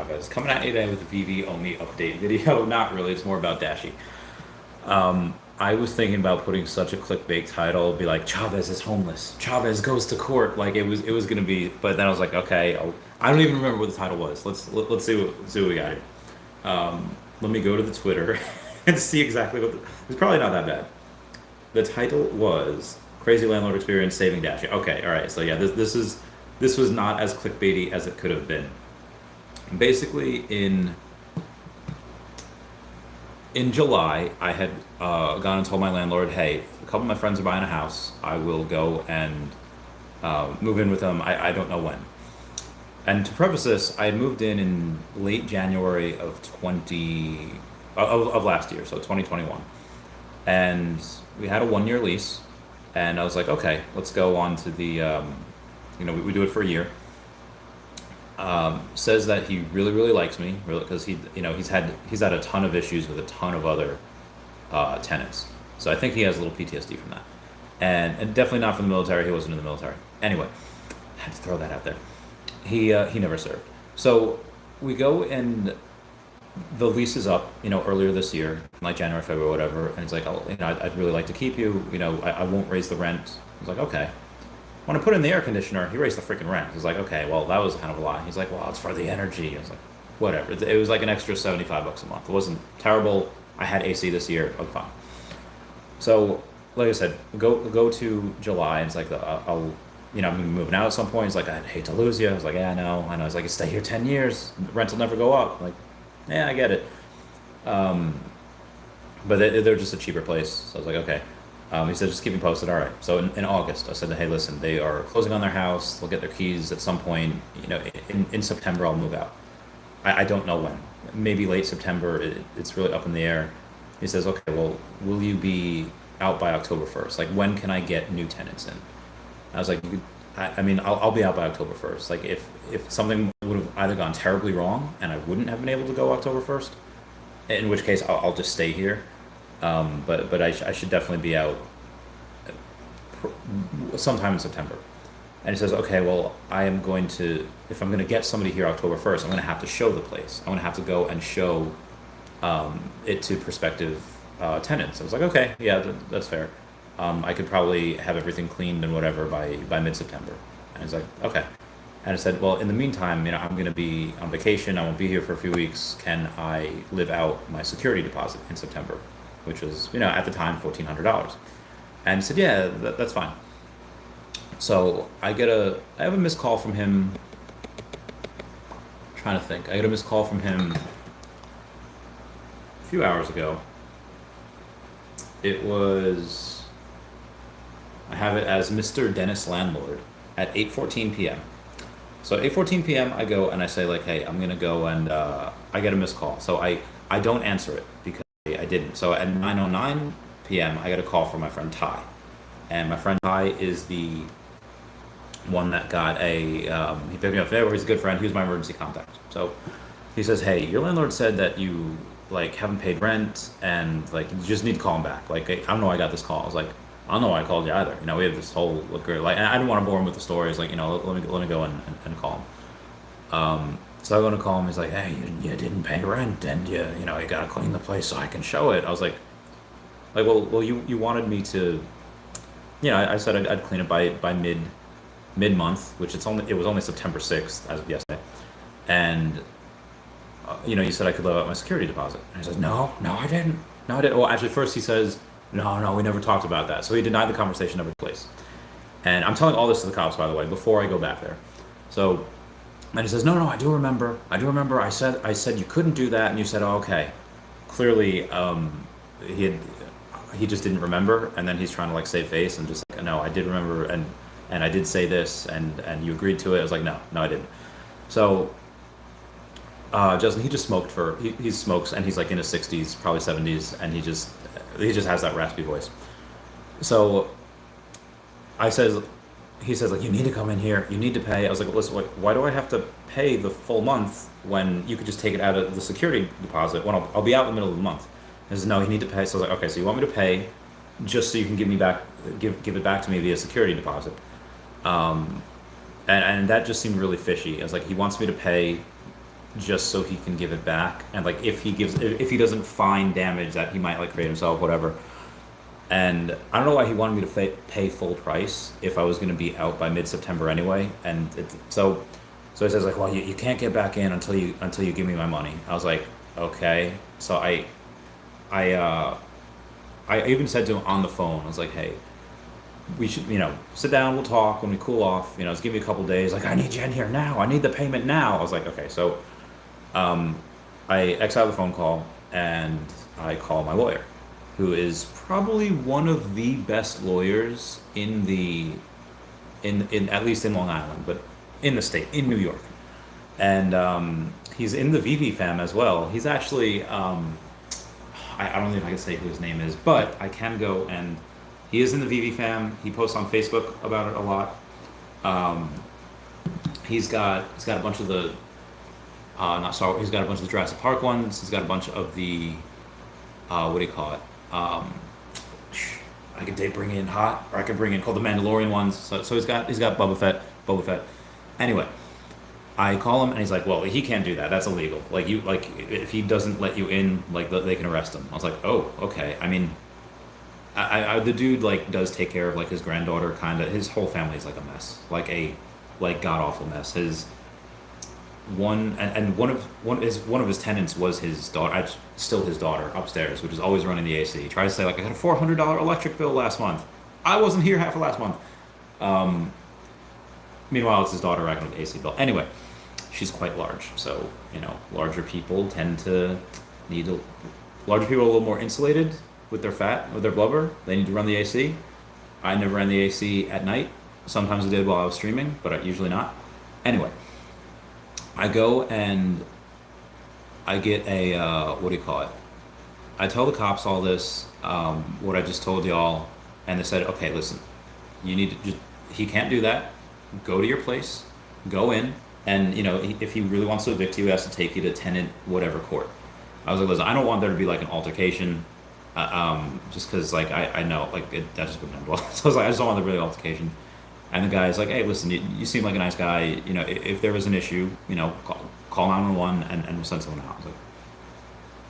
Chavez, coming at you today with a VV only update video. Not really, it's more about Dashy. I was thinking about putting such a clickbait title, be like Chavez is homeless, Chavez goes to court, like it was gonna be. But then I was like, okay, I don't even remember what the title was. Let's see what we got here. Let me go to the Twitter and see exactly what. It's probably not that bad. The title was "Crazy Landlord Experience Saving Dashy." Okay, all right. So yeah, this was not as clickbaity as it could have been. Basically, in July, I had gone and told my landlord, "Hey, a couple of my friends are buying a house. I will go and move in with them. I don't know when." And to preface this, I had moved in late January of 20 of last year, so 2021, and we had a 1 year lease. And I was like, okay, let's go on to the, we do it for a year. Says that he really likes me, really, because he's had a ton of issues with a ton of other tenants. So I think he has a little PTSD from that, and definitely not from the military. He wasn't in the military. Anyway, I had to throw that out there. He never served. So we go, and the lease is up, earlier this year, like January, February, whatever. And he's like, oh, I'd really like to keep you. I won't raise the rent. I was like, okay. When I put in the air conditioner, he raised the freaking rent. He's like, okay, well, that was kind of a lie. He's like, well, it's for the energy. I was like, whatever. It was like an extra $75 a month. It wasn't terrible. I had AC this year. I'm fine. So, like I said, go to July. And it's like, I'm gonna be moving out at some point. He's like, I'd hate to lose you. I was like, yeah, I know. He's like, stay here 10 years. Rent will never go up. I'm like, yeah, I get it. But they're just a cheaper place. So I was like, okay. He said, just keep me posted. All right. So in August, I said, hey, listen, they are closing on their house. They'll get their keys at some point. In September, I'll move out. I don't know when. Maybe late September. It's really up in the air. He says, okay, well, will you be out by October 1st? Like, when can I get new tenants in? I was like, I'll be out by October 1st. Like, if something would have either gone terribly wrong and I wouldn't have been able to go October 1st, in which case I'll just stay here. But I should definitely be out sometime in September. And he says, okay, well, if I'm going to get somebody here October 1st, I'm going to have to show the place. I'm going to have to go and show it to prospective tenants. I was like, okay, yeah, that's fair. I could probably have everything cleaned and whatever by mid-September. And he's like, okay. And I said, well, in the meantime, I'm going to be on vacation. I won't be here for a few weeks. Can I live out my security deposit in September? Which was, at the time, $1,400. And he said, yeah, that's fine. So I have a missed call from him. I'm trying to think. I got a missed call from him a few hours ago. It was, I have it as Mr. Dennis Landlord at 8:14 p.m. So 8:14 p.m. I go and I say, like, hey, I'm going to go, and I get a missed call. So I don't answer it because I didn't. So at 9:09 p.m. I got a call from my friend Ty. And my friend Ty is the one that got he picked me up there, where he's a good friend. He was my emergency contact. So he says, hey, your landlord said that you, like, haven't paid rent, and, like, you just need to call him back. Like, I don't know why I got this call. I was like, I don't know why I called you either. We have this whole like, and I didn't want to bore him with the stories. Like, let me go and call him. So I go to call him. He's like, hey, you didn't pay rent, and you got to clean the place so I can show it. I was like, well, you wanted me to, I said I'd clean it by mid month, which it was only September 6th as of yesterday, and you said I could live out my security deposit. And he says, no, I didn't. No, I didn't. Well, actually, first he says, no, we never talked about that. So he denied the conversation ever took place. And I'm telling all this to the cops, by the way, before I go back there. So, and he says, no, I do remember. I said you couldn't do that, and you said, oh, okay. Clearly, he just didn't remember, and then he's trying to, like, save face and just like, no, I did remember, and I did say this, and you agreed to it. I was like, no, I didn't. So, Justin, he just smoked he smokes, and he's like in his 60s, probably 70s, and he just has that raspy voice. So he says, like, you need to come in here, you need to pay. I was like, listen, why do I have to pay the full month when you could just take it out of the security deposit when I'll be out in the middle of the month? He says, no, you need to pay. So I was like, okay, so you want me to pay just so you can give it back to me via security deposit? And that just seemed really fishy. I was like, he wants me to pay just so he can give it back. And like if he doesn't find damage that he might like create himself, whatever. And I don't know why he wanted me to pay full price if I was going to be out by mid-September anyway. And so he says like, well, you can't get back in until you give me my money. I was like, okay. So I even said to him on the phone, I was like, hey, we should, sit down, we'll talk when we cool off, just give me a couple days. Like, I need you in here now. I need the payment now. I was like, okay. So I exiled the phone call and I call my lawyer, who is probably one of the best lawyers in at least in Long Island, but in the state, in New York. And he's in the VV fam as well. He's actually, I don't know if I can say who his name is, but I can go and he is in the VV fam. He posts on Facebook about it a lot. He's got a bunch of the he's got a bunch of the Jurassic Park ones. He's got a bunch of the what do you call it? I could bring in hot, or I could bring in called the Mandalorian ones. So he's got Boba Fett. Anyway, I call him and he's like, well, he can't do that. That's illegal. If he doesn't let you in, they can arrest him. I was like, oh, okay. I mean, the dude does take care of his granddaughter, kind of. His whole family is a mess, a god awful mess. His one of his tenants was his daughter, still his daughter upstairs, which is always running the AC. He tries to say I got a $400 electric bill last month. I wasn't here half of last month. Meanwhile, it's his daughter racking up the AC bill. Anyway, she's quite large, so larger people tend to larger people are a little more insulated with their fat, with their blubber. They need to run the AC. I never ran the AC at night. Sometimes I did while I was streaming, but usually not. Anyway, I go and I get a what do you call it? I tell the cops all this, what I just told y'all, and they said, okay, listen, you need to he can't do that. Go to your place, go in, and if he really wants to evict you, he has to take you to tenant whatever court. I was like, listen, I don't want there to be an altercation, just because I know that just wouldn't end well. So I was like, I just don't want there to be an altercation. And the guy's like, hey, listen, you seem like a nice guy. If there was an issue, call 911 and we'll send someone out. I was like,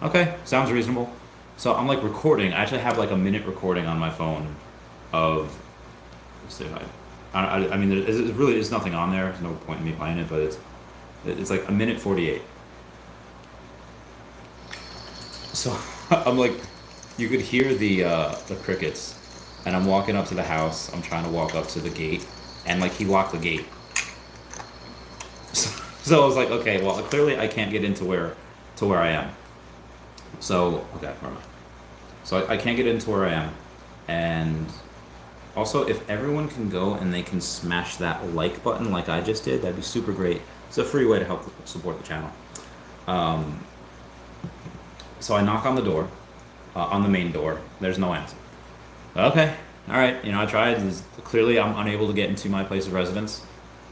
okay, sounds reasonable. So I'm recording. I actually have a minute recording on my phone of, let's see, I mean, there really is nothing on there. There's no point in me playing it, but it's a minute 48. So I'm you could hear the crickets, and I'm walking up to the house. I'm trying to walk up to the gate, and he locked the gate. So I was like, okay, well, clearly I can't get into where I am. So okay, where am I? So I can't get into where I am, and also, if everyone can go and they can smash that like button like I just did, that'd be super great. It's a free way to help support the channel. So I knock on the door, on the main door. There's no answer. Okay, all right. I tried. Clearly, I'm unable to get into my place of residence.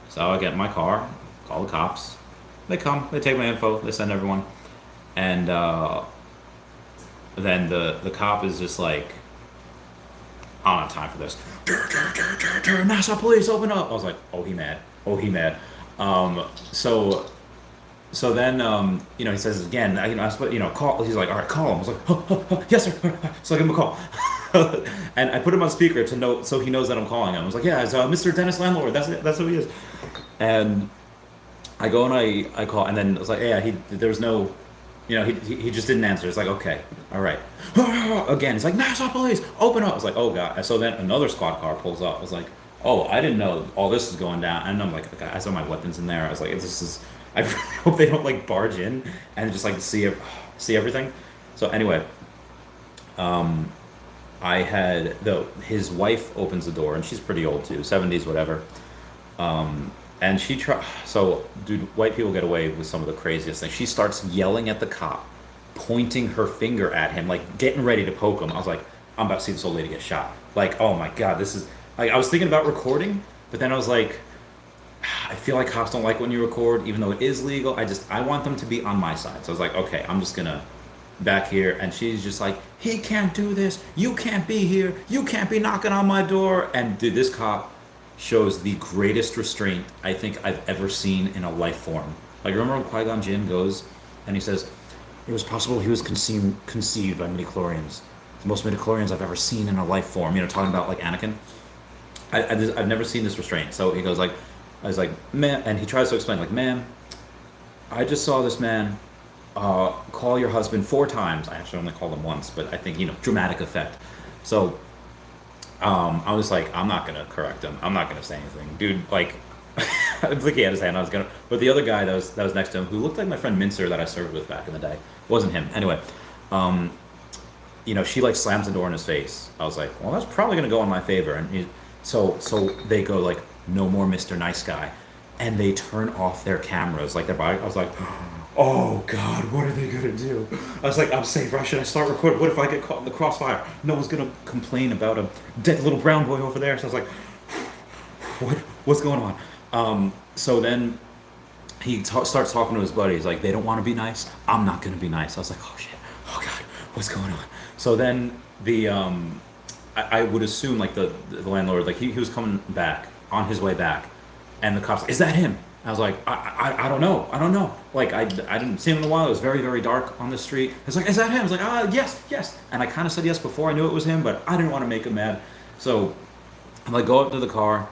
So I get in my car, call the cops. They come. They take my info. They send everyone. And then the cop is just like, I don't have time for this. Nassau police, open up. I was like, oh, he mad. So then, he says again, call. He's like, all right, call him. I was like, yes, sir. So I give him a call. And I put him on speaker to know, so he knows that I'm calling him. I was like, yeah, it's Mr. Dennis Landlord. That's who he is. And I go and I call, and then it's like, yeah, there was no, he just didn't answer. It's like, okay, all right. Again, it's like, Nassau police, open up. I was like, oh God. And so then another squad car pulls up. I was like, oh, I didn't know all this is going down. And I'm like, okay, I saw my weapons in there. I was like, I really hope they don't barge in and just see everything. So anyway, I had, his wife opens the door, and she's pretty old too, 70s, whatever. And so dude, white people get away with some of the craziest things. She starts yelling at the cop, pointing her finger at him, getting ready to poke him. I was like, I'm about to see this old lady get shot. Oh my God, this is, I was thinking about recording, but then I was like, I feel like cops don't like when you record, even though it is legal. I want them to be on my side. So I was like, okay, I'm just gonna back here. And she's just like, he can't do this. You can't be here. You can't be knocking on my door. And dude, this cop shows the greatest restraint I think I've ever seen in a life form. Like, remember when Qui-Gon Jinn goes and he says, it was possible he was conceived by midichlorians. The most midichlorians I've ever seen in a life form. You know, talking about like Anakin. I've never seen this restraint. So he goes like, I was like, man, and he tries to explain like, man, I just saw this man call your husband 4 times. I actually only called him once, but I think, dramatic effect. So I was like, I'm not gonna correct him. I'm not gonna say anything, dude. Like, I was looking at his hand. I was gonna, but the other guy that was next to him, who looked like my friend Mincer that I served with back in the day, wasn't him. Anyway, um, she like slams the door in his face. I was like, well, that's probably gonna go in my favor. And so they go like, no more Mr. Nice Guy, and they turn off their cameras, like their body. I was like, oh God, what are they gonna do? I was like, I'm safe. Should I start recording? What if I get caught in the crossfire? No one's gonna complain about a dead little brown boy over there. So I was like, what's going on? So then he starts talking to his buddies, like, they don't want to be nice. I'm not gonna be nice. I was like, oh shit, oh God, what's going on? So then I would assume like the landlord, like he was coming back on his way back, and the cops, is that him? I was like, I don't know. Like I didn't see him in a while. It was very, very dark on the street. I was like, is that him? I was like, yes. And I kind of said yes before I knew it was him, but I didn't want to make him mad. So I'm like, go up to the car,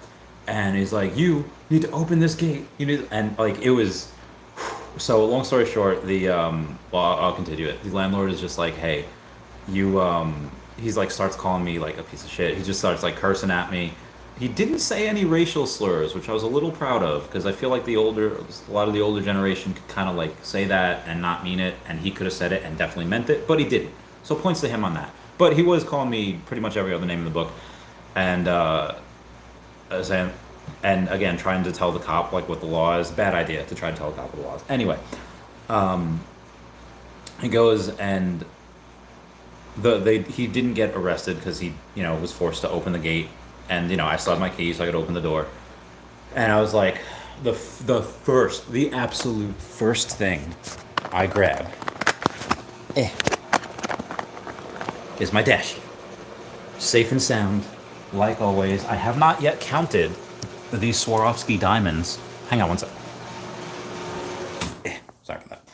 and he's like, you need to open this gate. And like it was. So long story short, well, I'll continue it. The landlord is just like, hey, you he's like starts calling me like a piece of shit. He just starts like cursing at me. He didn't say any racial slurs, which I was a little proud of, because I feel like a lot of the older generation could kind of like say that and not mean it, and he could have said it and definitely meant it, but he didn't. So points to him on that. But he was calling me pretty much every other name in the book, and saying, and again trying to tell the cop like what the law is. Bad idea to try to tell the cop what the law is. Anyway, he goes and he didn't get arrested because he was forced to open the gate, and I still had my key so I could open the door. And I was like, the absolute first thing I grab is my Dashy, safe and sound, like always. I have not yet counted these Swarovski diamonds. Hang on one sec. Sorry for that.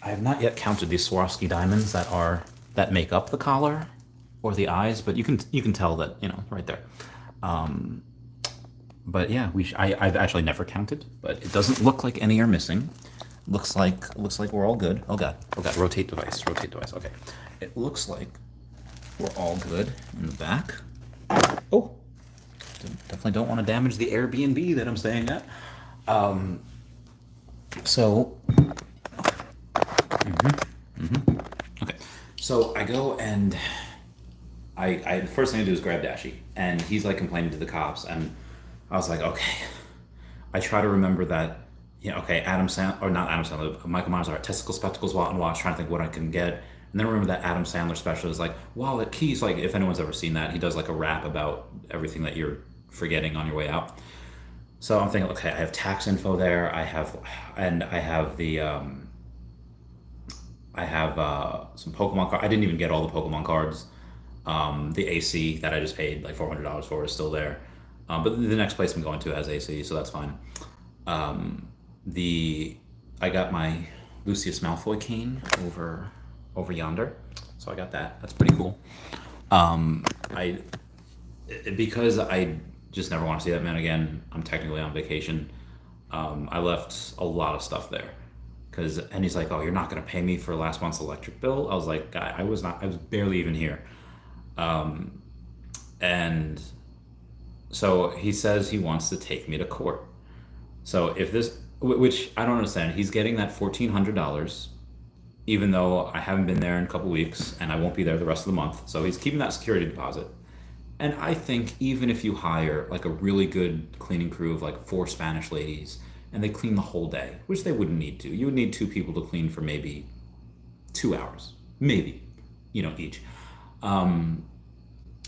I have not yet counted these Swarovski diamonds that make up the collar or the eyes, but you can tell that right there. But yeah, I've actually never counted, but it doesn't look like any are missing. Looks like we're all good. Oh god, rotate device. Okay, it looks like we're all good in the back. Oh, definitely don't want to damage the Airbnb that I'm staying at. So, okay. So I go and I the first thing I do is grab Dashy, and he's like complaining to the cops, and I was like, okay. I try to remember that, okay, Michael Myers, testicle, spectacles, wallet, and watch, trying to think what I can get. And then remember that Adam Sandler special is like, wallet, keys, like if anyone's ever seen that, he does like a rap about everything that you're forgetting on your way out. So I'm thinking, okay, I have tax info there, I have some Pokemon cards. I didn't even get all the Pokemon cards. The AC that I just paid like $400 for is still there. But the next place I'm going to has AC, so that's fine. I got my Lucius Malfoy cane over yonder, so I got that. That's pretty cool. Because I just never want to see that man again. I'm technically on vacation. I left a lot of stuff there. And he's like, oh, you're not going to pay me for last month's electric bill? I was like, guy, I was barely even here. And so he says he wants to take me to court. So which I don't understand, he's getting that $1,400, even though I haven't been there in a couple weeks and I won't be there the rest of the month. So he's keeping that security deposit. And I think even if you hire like a really good cleaning crew of like 4 Spanish ladies, and they clean the whole day, which they wouldn't need to. You would need 2 people to clean for maybe 2 hours, maybe, each.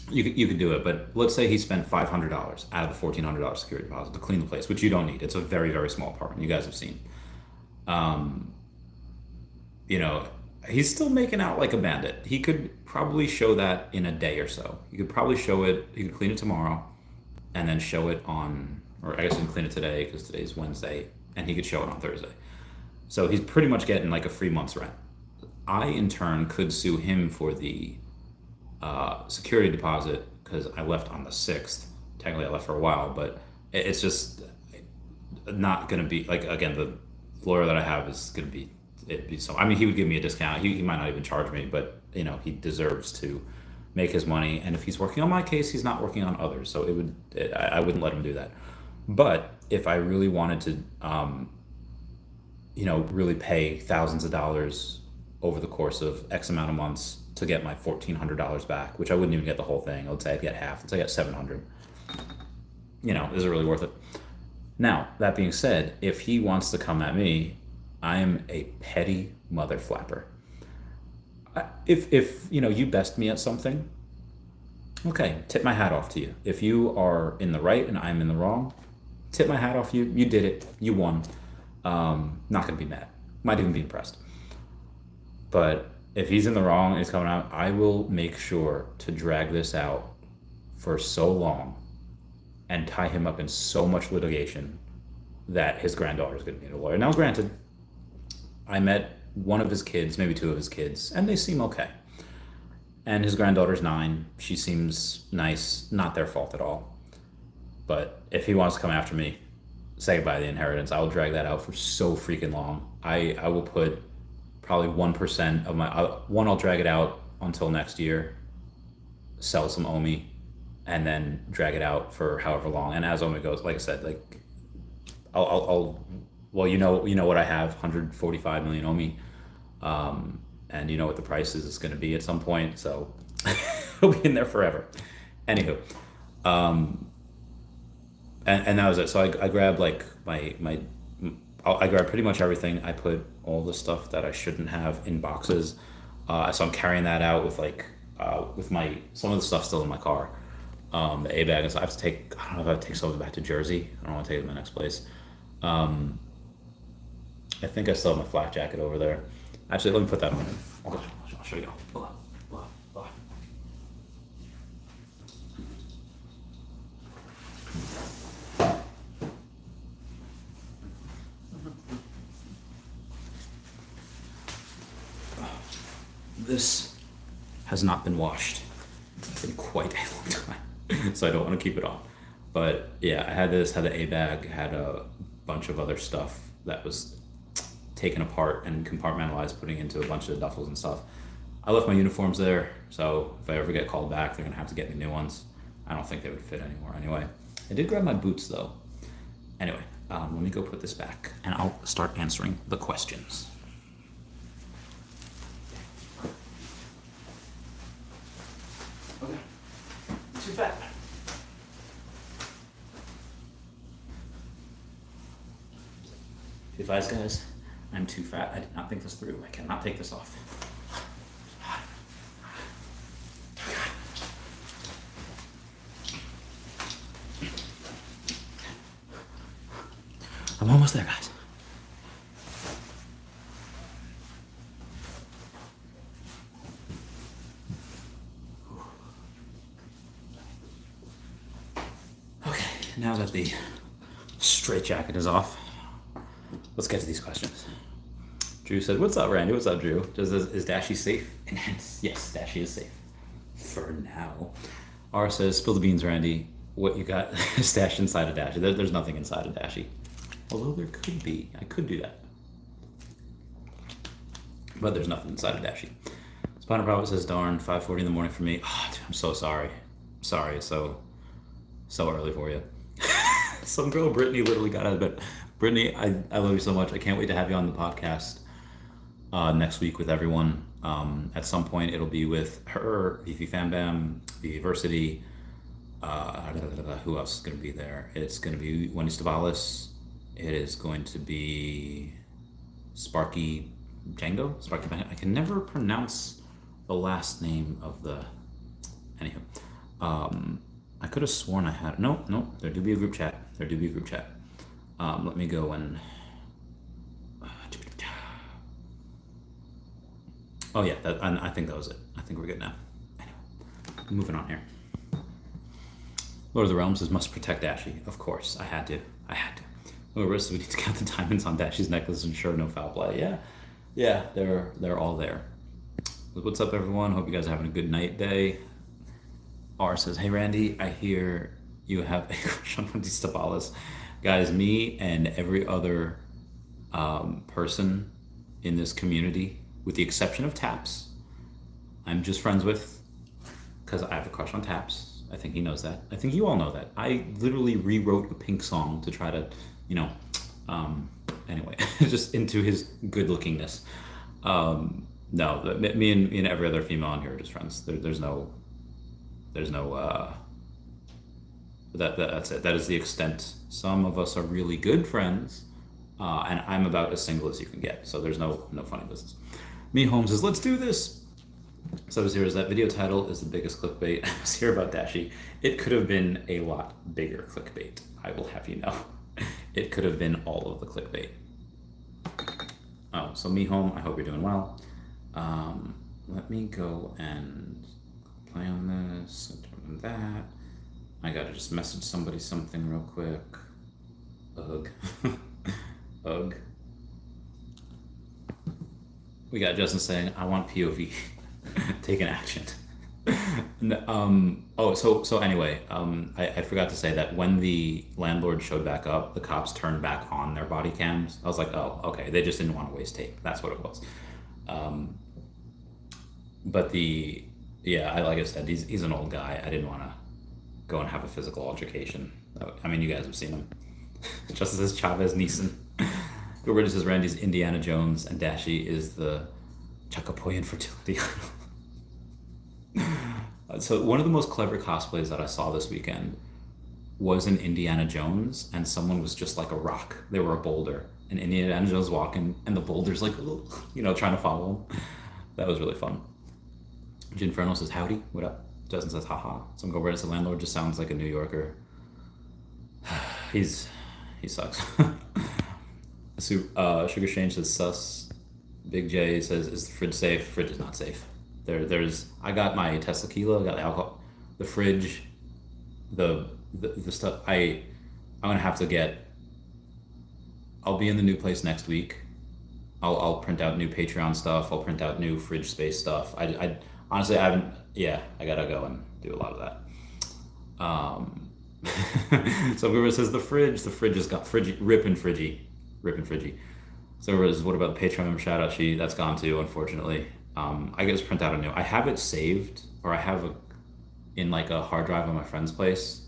You could do it, but let's say he spent $500 out of the $1,400 security deposit to clean the place, which you don't need. It's a very, very small apartment. You guys have seen. He's still making out like a bandit. He could probably show that in a day or so. He could probably show it. He could clean it tomorrow, and then show it on. Or I guess he can clean it today because today's Wednesday, and he could show it on Thursday. So he's pretty much getting like a free month's rent. I, in turn, could sue him for the security deposit because I left on the 6th. Technically, I left for a while, but it's just not going to be, like, again, the lawyer that I have is going to be, it'd be so, I mean, he would give me a discount. He might not even charge me, but, you know, he deserves to make his money. And if he's working on my case, he's not working on others. So I wouldn't let him do that. But if I really wanted to, you know, really pay thousands of dollars over the course of X amount of months to get my $1,400 back, which I wouldn't even get the whole thing. Let's say I'd get half. Let's say I get 700. You know, is it really worth it? Now, that being said, if he wants to come at me, I am a petty mother flapper. If you know, you best me at something, okay, tip my hat off to you. If you are in the right and I'm in the wrong, tip my hat off you. You did it. You won. Not gonna be mad. Might even be impressed. But if he's in the wrong and he's coming out, I will make sure to drag this out for so long and tie him up in so much litigation that his granddaughter is going to need a lawyer. Now, granted, I met one of his kids, maybe two of his kids, and they seem okay. And his granddaughter's 9. She seems nice. Not their fault at all. But if he wants to come after me, say goodbye to the inheritance, I will drag that out for so freaking long. I will put probably 1% of my, I'll drag it out until next year, sell some OMI, and then drag it out for however long. And as OMI goes, like I said, like well, you know what I have, 145 million OMI, and you know what the price is going to be at some point, so it'll be in there forever. Anywho, and that was it. So I grabbed like I grabbed pretty much everything. I put all the stuff that I shouldn't have in boxes. So I'm carrying that out with some of the stuff still in my car. The A bag, and so I don't know if I have to take some of it back to Jersey. I don't want to take it to my next place. I think I still have my flak jacket over there. Actually, let me put that on. I'll show you. Hold on. This has not been washed in quite a long time, so I don't want to keep it on. But yeah, I had this, had the A bag, had a bunch of other stuff that was taken apart and compartmentalized, putting into a bunch of duffels and stuff. I left my uniforms there, so if I ever get called back, they're gonna have to get me new ones. I don't think they would fit anymore anyway. I did grab my boots though. Anyway, let me go put this back and I'll start answering the questions. Okay, too fat. Advise, guys, I'm too fat. I did not think this through. I cannot take this off. I'm almost there, guys. Okay, now that the straitjacket is off, let's get to these questions. Drew said, "What's up, Randy? What's up, Drew? Is Dashy safe?" And yes, Dashy is safe. For now. R says, "Spill the beans, Randy. What you got stashed inside of Dashy?" There's nothing inside of Dashy. Although there could be. I could do that. But there's nothing inside of Dashy. Spiner Prophet says, "Darn, 5:40 in the morning for me." Oh, dude, I'm so sorry. Sorry, so early for you. Some girl, Brittany, literally got out of bed. Brittany, I love you so much. I can't wait to have you on the podcast next week with everyone. At some point, it'll be with her, Vivi Fambam, Vivi Versity. Who else is going to be there? It's going to be Wendy Stibalis. It is going to be Sparky Django? I can never pronounce the last name of the... Anywho. I could have sworn I had... No, there do be a group chat. Let me go and... Oh yeah, I think that was it. I think we're good now. Anyway, moving on here. Lord of the Realms says, "Must protect Dashy." Of course, I had to. Oh, Marissa, we need to count the diamonds on Dashy's necklace and ensure no foul play. Yeah, they're all there. What's up, everyone? Hope you guys are having a good night, day. R says, hey Randy, I hear you have a crush on Wendy Stibalis. Guys, me and every other person in this community, with the exception of Taps, I'm just friends with, because I have a crush on Taps. I think he knows that. I think you all know that. I literally rewrote a Pink song to try to, anyway, just into his good lookingness. No, me and every other female on here are just friends. There's no that's it. That is the extent. Some of us are really good friends, and I'm about as single as you can get. So there's no funny business. Me Holmes says, let's do this. So here is that video title is the biggest clickbait. I was here about Dashy. It could have been a lot bigger clickbait. I will have you know. It could have been all of the clickbait. Oh, so me home. I hope you're doing well. Let me go and play on this and turn on that. I gotta just message somebody something real quick. Ugh. Ugh. We got Justin saying, I want POV. Taking action. So anyway, I forgot to say that when the landlord showed back up, the cops turned back on their body cams. I was like, oh, okay, they just didn't want to waste tape. That's what it was. But like I said, he's an old guy. I didn't want to go and have a physical altercation. I mean, you guys have seen him. Just as Chavez Neeson. Gilbert says Randy's Indiana Jones and Dashy is the Chachapoyan fertility. So one of the most clever cosplays that I saw this weekend was an Indiana Jones, and someone was just like a rock. They were a boulder, and Indiana Jones walking, and the boulder's like, trying to follow him. That was really fun. Ginferno says, howdy, what up? Justin says, haha. Some go right as the landlord just sounds like a New Yorker. He sucks. Sugar Shane says, sus. Big J says, is the fridge safe? Fridge is not safe. I got my Tesla Kilo, I got the alcohol, the fridge, the stuff. I'm gonna have to get. I'll be in the new place next week. I'll print out new Patreon stuff. I'll print out new fridge space stuff. I honestly, I haven't. Yeah, I gotta go and do a lot of that. So whoever says the fridge has got ripping fridgy. So whoever says, what about the Patreon member shout out? That's gone too, unfortunately. I just print out a new. I have it saved, or I have in like a hard drive on my friend's place.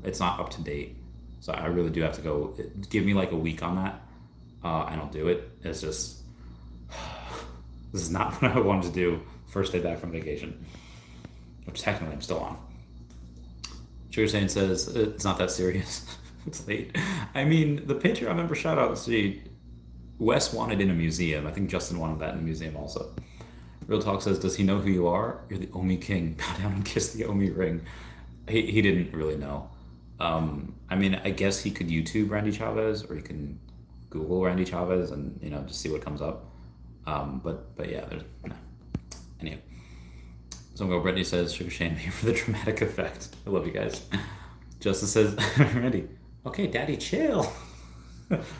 It's not up to date, so I really do have to go. Give me like a week on that, and I'll do it. It's just this is not what I wanted to do first day back from vacation, which technically I'm still on. Sugar Sane says it's not that serious. It's late. I mean, the Patreon member shout out. See, Wes wanted in a museum. I think Justin wanted that in a museum also. Real Talk says, does he know who you are? You're the Omi King. Bow down and kiss the Omi ring. He didn't really know. I mean, I guess he could YouTube Randy Chavez, or he can Google Randy Chavez and, just see what comes up. But yeah, there's no. Anyway. So Brittany says, Sugar Shane, here for the dramatic effect. I love you guys. Justin says, Randy, okay, Daddy, chill.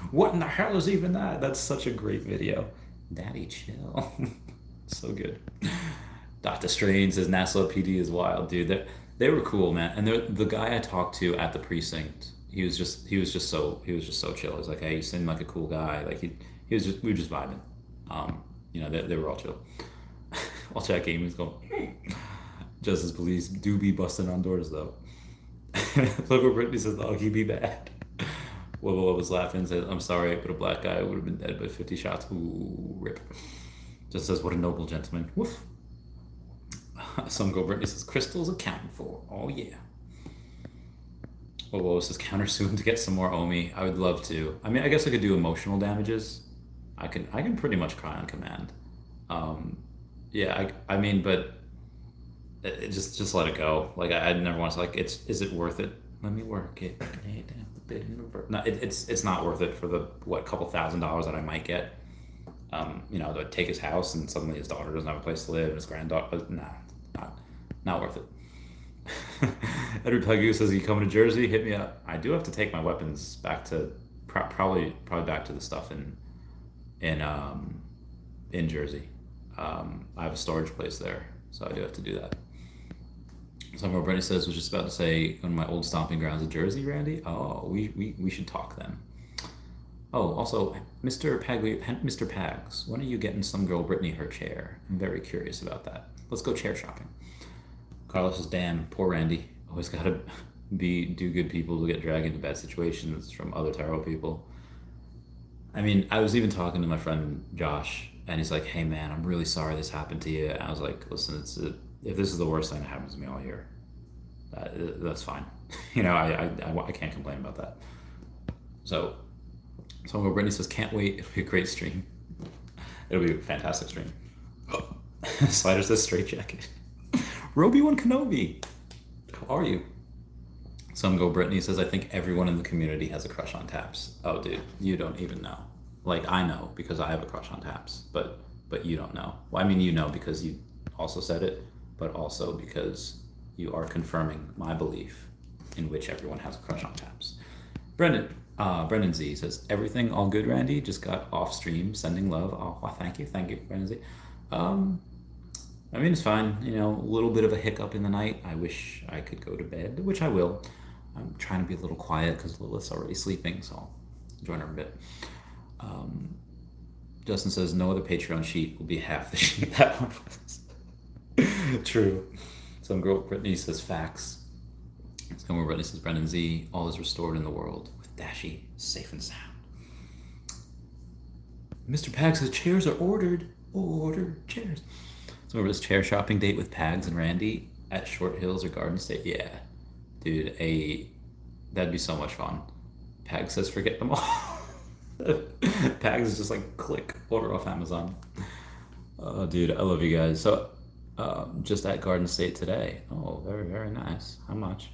What in the hell is even that? That's such a great video. Daddy, chill. So good. Dr. Strange says Nassau PD is wild, dude. They were cool, man. And the guy I talked to at the precinct, he was just so chill. He was like, hey, you seem like a cool guy. Like we were just vibing. They were all chill. I'll check Amy's going. Justice police do be busting on doors though. Look what Brittany says, oh, he be bad. Wubba was laughing and says, I'm sorry, but a black guy would have been dead by 50 shots. Ooh, rip. Just says, what a noble gentleman. Woof. Some go Brittany says, crystals accounted for. Oh, yeah. Wubba says, counter soon to get some more Omi. I would love to. I mean, I guess I could do emotional damages. I can pretty much cry on command. I mean, but just let it go. Like, I'd never want to, like, is it worth it? Let me work it. No, it's not worth it for the couple $1,000s that I might get. To take his house and suddenly his daughter doesn't have a place to live and his granddaughter. Not worth it. Edward Pegu says, you coming to Jersey? Hit me up. I do have to take my weapons back to probably back to the stuff in in Jersey. I have a storage place there, so I do have to do that. Somewhere Brittany says was just about to say on my old stomping grounds in Jersey, Randy. Oh, we should talk then. Oh, also, Mr. Pags, when are you getting some girl Brittany her chair? I'm very curious about that. Let's go chair shopping. Carlos says, damn, poor Randy. Always gotta do good people to get dragged into bad situations from other terrible people. I mean, I was even talking to my friend Josh, and he's like, hey man, I'm really sorry this happened to you. And I was like, listen, if this is the worst thing that happens to me all year, that's fine. I can't complain about that. So Brittany says, can't wait. It'll be a great stream. It'll be a fantastic stream. Slider says, straight jacket. Roby-Wan Kenobi. How are you? Some Go Brittany says, I think everyone in the community has a crush on Taps. Oh, dude, you don't even know. Like, I know because I have a crush on Taps, but you don't know. Well, I mean, you know because you also said it, but also because you are confirming my belief in which everyone has a crush on Taps. Brendan Z says, everything all good, Randy? Just got off stream, sending love. Oh, well, thank you, Brendan Z. I mean, it's fine. A little bit of a hiccup in the night. I wish I could go to bed, which I will. I'm trying to be a little quiet because Lilith's already sleeping, so I'll join her a bit. Justin says, no other Patreon sheet will be half the sheet that one was. True. Some girl Brittany says, facts. Some girl Brittany says, Brendan Z, all is restored in the world with Dashy safe and sound. Mr. Pags says, chairs are ordered. Order chairs. So remember this chair shopping date with Pags and Randy at Short Hills or Garden State? Yeah, dude, that'd be so much fun. Pags says forget them all. Pags is just like click, order off Amazon. Oh, dude, I love you guys. So just at Garden State today. Oh, very, very nice. How much?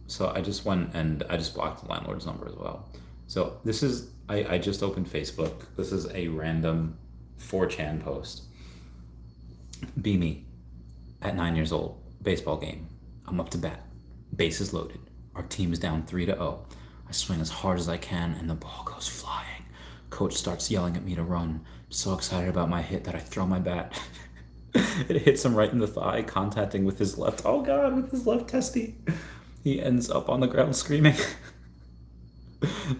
So I just went and I just blocked the landlord's number as well. So this is, I just opened Facebook. This is a random 4chan post. Be me at 9 years old, baseball game. I'm up to bat. Bases loaded. Our team is down 3-0. I swing as hard as I can and the ball goes flying. Coach starts yelling at me to run. So excited about my hit that I throw my bat. It hits him right in the thigh, contacting with his left. Oh God, with his left testy. He ends up on the ground screaming.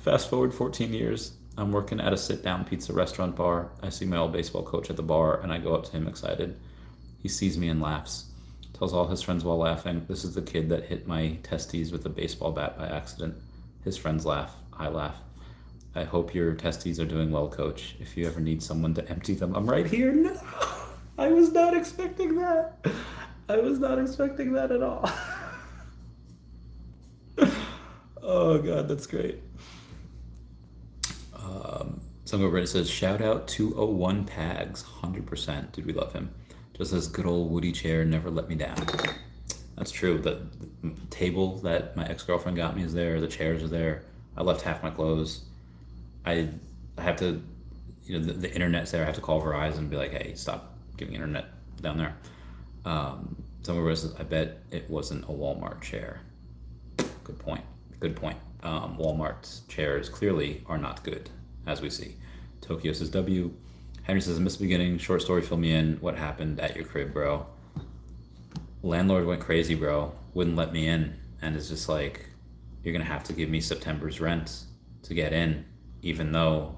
Fast forward 14 years. I'm working at a sit-down pizza restaurant bar. I see my old baseball coach at the bar, and I go up to him excited. He sees me and laughs. Tells all his friends while laughing, this is the kid that hit my testes with a baseball bat by accident. His friends laugh. I laugh. I hope your testes are doing well, coach. If you ever need someone to empty them, I'm right here. No! I was not expecting that. I was not expecting that at all. Oh, God, that's great. Someone Reddit says, shout out 201 Pags, 100%. Dude, we love him. Just this good old woody chair never let me down. That's true. The table that my ex-girlfriend got me is there. The chairs are there. I left half my clothes. I have to, the internet's there. I have to call Verizon and be like, hey, stop giving internet down there. Someone Reddit says, I bet it wasn't a Walmart chair. Good point. Walmart's chairs clearly are not good, as we see. Tokyo says W. Henry says, I missed the beginning. Short story, fill me in. What happened at your crib, bro? Landlord went crazy, bro. Wouldn't let me in. And it's just like, you're going to have to give me September's rent to get in, even though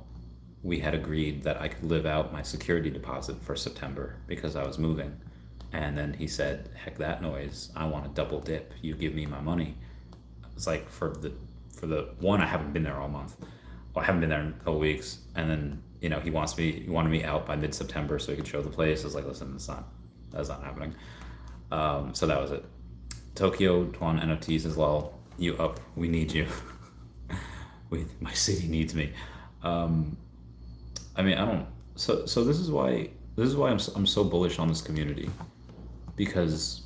we had agreed that I could live out my security deposit for September because I was moving. And then he said, heck that noise. I want a double dip. You give me my money. It's like for the one, I haven't been there all month. Well, I haven't been there in a couple weeks. And then, he wanted me out by mid-September so he could show the place. I was like, listen, that's not happening. So that was it. Tokyo Tuan NFTs as well. You up? We need you. My city needs me. I mean, I don't. So this is why I'm so bullish on this community, because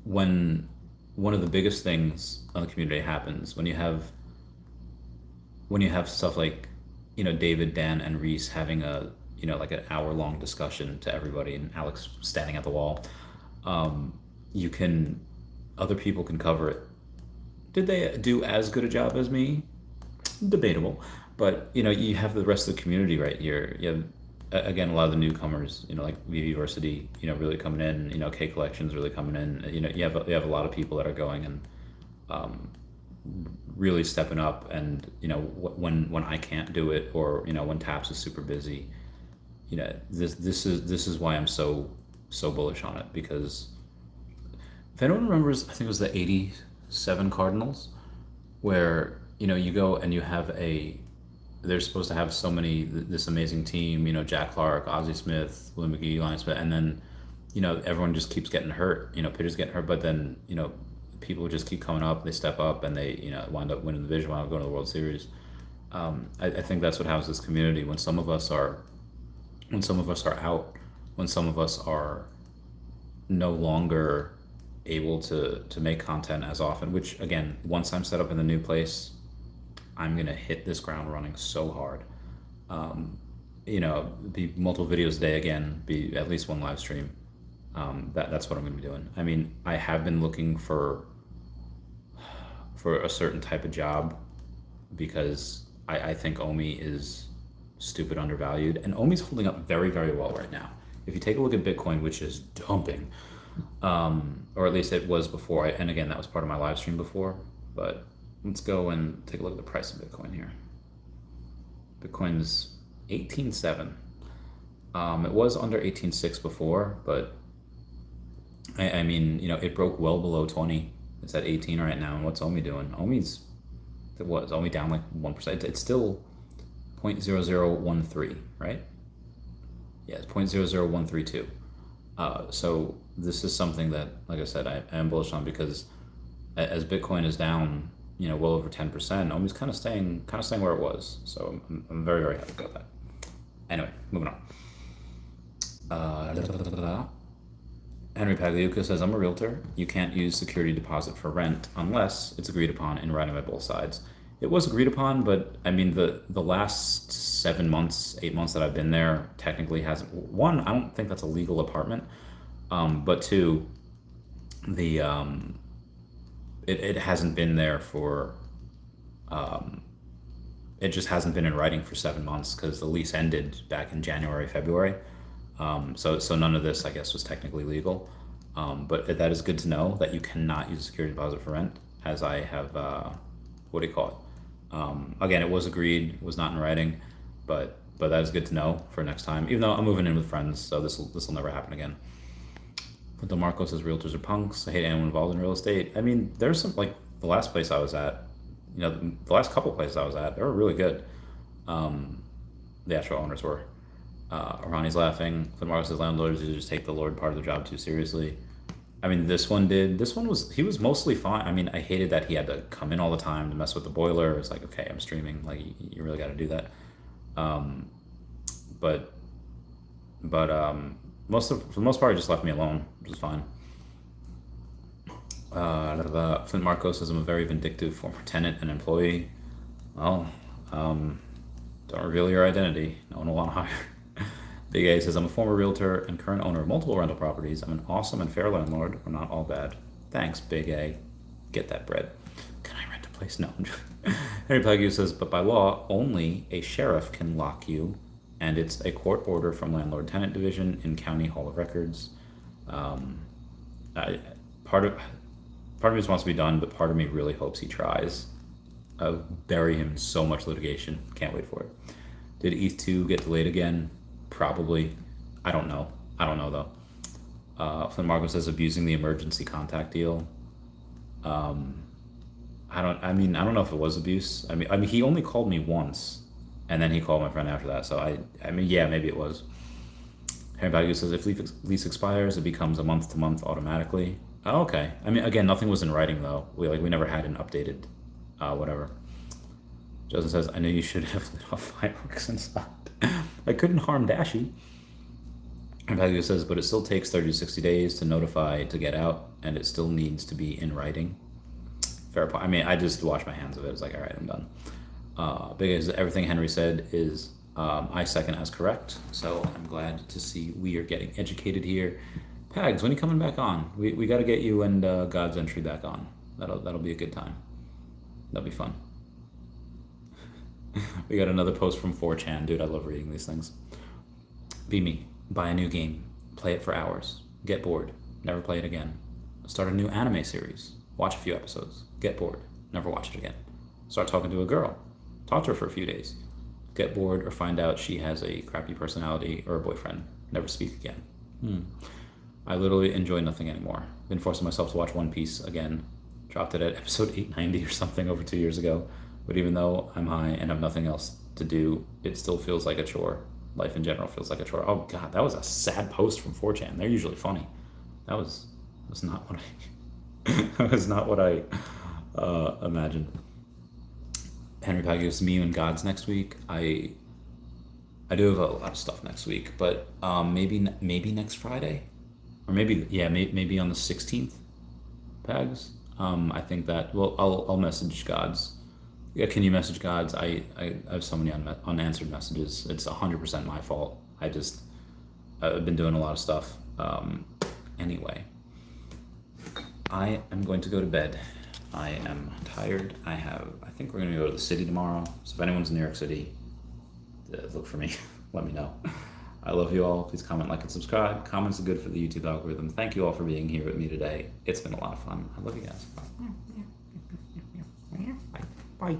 when one of the biggest things on the community happens, when you have stuff like, David, Dan, and Reese having like an hour-long discussion to everybody, and Alex standing at the wall, other people can cover it Did they do as good a job as me? Debatable. But you have the rest of the community right here. You have again a lot of the newcomers. Like VV University. Really coming in. K Collections really coming in. You have a lot of people that are going and really stepping up. And when I can't do it, or when Taps is super busy, this is why I'm so bullish on it. Because if anyone remembers, I think it was the '87 Cardinals, where you go and you have they're supposed to have this amazing team, Jack Clark, Ozzie Smith, Lou McGee, Lion Smith, and then everyone just keeps getting hurt. Pitchers getting hurt, but then people just keep coming up, they step up, and they wind up winning the division, wind up going to the World Series. I think that's what happens this community. When some of us are out, when some of us are no longer able to make content as often, which again, once I'm set up in the new place, I'm gonna hit this ground running so hard. Be multiple videos a day again, be at least one live stream. That's what I'm gonna be doing. I mean, I have been looking for a certain type of job, because I think Omi is stupid undervalued, and Omi's holding up very, very well right now. If you take a look at Bitcoin, which is dumping, or at least it was before, and again, that was part of my live stream before, but let's go and take a look at the price of Bitcoin here. Bitcoin's 18.7. It was under 18.6 before, but I mean, it broke well below 20. It's at 18 right now, and what's Omi doing? Omi down like 1%. It's still 0.0013, right? Yeah, it's 0.00132. So this is something that, like I said, I am bullish on, because as Bitcoin is down, well over 10%, Omi's kind of staying where it was. So I'm very, very happy about that. Anyway, moving on. Henry Pagliuca says, I'm a realtor. You can't use security deposit for rent unless it's agreed upon in writing by both sides. It was agreed upon, but I mean, the last 7 months, 8 months that I've been there technically hasn't. One, I don't think that's a legal apartment. But two, it hasn't been there for, it just hasn't been in writing for 7 months, because the lease ended back in January, February. So none of this, I guess, was technically legal. But that is good to know, that you cannot use a security deposit for rent, as I have, what do you call it? Again, it was agreed, was not in writing, but that is good to know for next time, even though I'm moving in with friends, so this will never happen again. But DeMarco says realtors are punks. I hate anyone involved in real estate. I mean, there's some, like the last place I was at, the last couple places I was at, they were really good. The actual owners were. Ronnie's laughing. DeMarco says landlords usually just take the Lord part of the job too seriously. I mean, this one did. He was mostly fine. I mean, I hated that he had to come in all the time to mess with the boiler. It's like, okay, I'm streaming. Like, you really got to do that. But for the most part, he just left me alone, which is fine. Flint Marcos says, I'm a very vindictive former tenant and employee. Well, don't reveal your identity. No one will want to hire. Big A says, I'm a former realtor and current owner of multiple rental properties. I'm an awesome and fair landlord. We're not all bad. Thanks, Big A. Get that bread. Can I rent a place? No. Henry Plague says, but by law, only a sheriff can lock you, and it's a court order from Landlord Tenant Division in County Hall of Records. Part of me just wants to be done, but part of me really hopes he tries. Bury him in so much litigation. Can't wait for it. Did ETH 2 get delayed again? Probably. I don't know though. Flynn Marco says abusing the emergency contact deal. I don't know if it was abuse. I mean he only called me once, and then he called my friend after that. So I mean yeah, maybe it was. Harry Bagu says if lease expires, it becomes a month to month automatically. Oh, okay. I mean again, nothing was in writing though. We never had an updated whatever. Justin says, I know you should have lit off fireworks inside. I couldn't harm Dashy. And Bagu says, but it still takes 30 to 60 days to notify to get out, and it still needs to be in writing. Fair point. I mean, I just washed my hands of it. It's like, all right, I'm done. Because everything Henry said is I second as correct. So I'm glad to see we are getting educated here. Pags, when are you coming back on? We got to get you and God's Entry back on. That'll be a good time. That'll be fun. We got another post from 4chan. Dude, I love reading these things. Be me. Buy a new game. Play it for hours. Get bored. Never play it again. Start a new anime series. Watch a few episodes. Get bored. Never watch it again. Start talking to a girl. Talk to her for a few days. Get bored or find out she has a crappy personality or a boyfriend. Never speak again. I literally enjoy nothing anymore. Been forcing myself to watch One Piece again. Dropped it at episode 890 or something over 2 years ago. But even though I'm high and have nothing else to do, it still feels like a chore. Life in general feels like a chore. Oh God, that was a sad post from 4chan. They're usually funny. That was not what that was not what I imagined. Henry Pagus, me and Gods next week. I do have a lot of stuff next week, but maybe next Friday, or maybe on the 16th. Pags. I think that. Well, I'll message Gods. Yeah, can you message Gods? I have so many unanswered messages. It's 100% my fault. I've been doing a lot of stuff. Anyway, I am going to go to bed. I am tired. I think we're going to go to the city tomorrow. So if anyone's in New York City, look for me. Let me know. I love you all. Please comment, like, and subscribe. Comments are good for the YouTube algorithm. Thank you all for being here with me today. It's been a lot of fun. I love you guys. Bye. Bye.